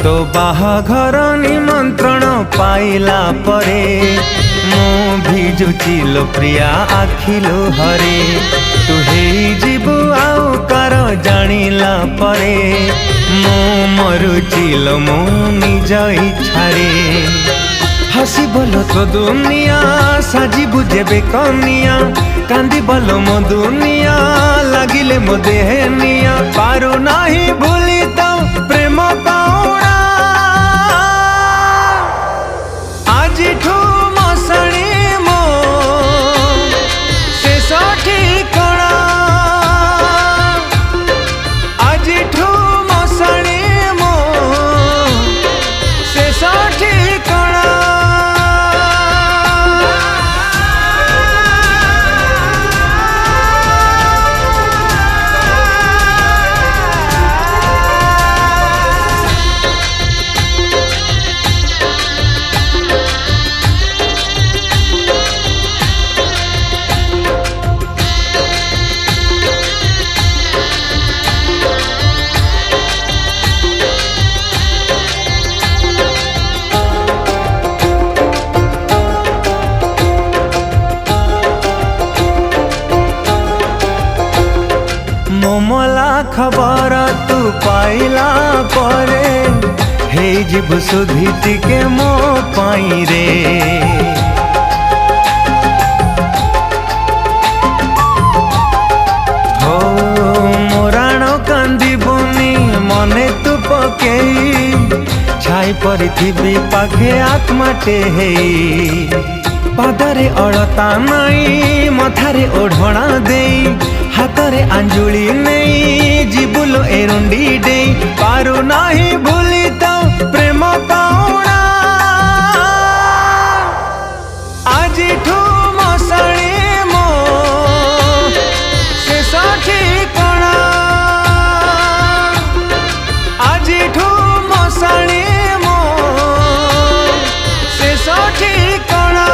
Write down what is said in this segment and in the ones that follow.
तो बाहाघर निमंत्रण पाइला परे मो भिजुची लो प्रिया आखिलो हरे तू हे जीवु आउ कार जानिला परे मो मरुची लो मो निज इच्छारे हसी बोलो तो दुनिया साजी बुझेबे कनिया कांदी बोलो मो दुनिया लागिले मो देहनिया पारू नाही भूली तो प्रेम पाउना आज ठू मसणी मो शेष ठिकणा आज ठू मसणी मो शेष ठिकणा मोमला खबर तू पाइला परे हे जीव सुधी टिके मो पाई रे हो मोराण कांदी बुनी मने तू पकेई छाई परिथिबी पाखे आत्माटे हेई पादरे अड़ता नाई मथारे ओढ़णा देई हाथरे आंजुली नहीं जीबुलो एरुंडी दे पारू नाही भूली तो प्रेम पाउना आज ठू मसणी मो शेष ठिकणा आज ठू मसणी मो शेष ठिकणा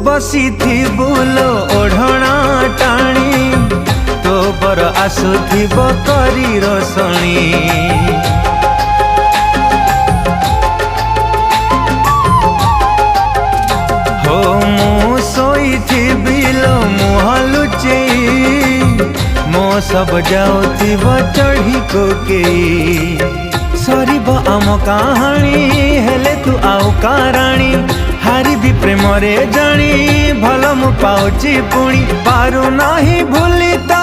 बसी थी बोलो ओढ़णा टाणी तो बर आसुथिब करी रसणी हो मु शोईथिबी लो मुह लुचेई मो सब जाउथिब चढ़ी कोकेई सरीब आम कहानी हेले तू आउ काराणी हारी भी प्रेम रे जानी भल मु पाउची पुणी पारू नाही भूली तो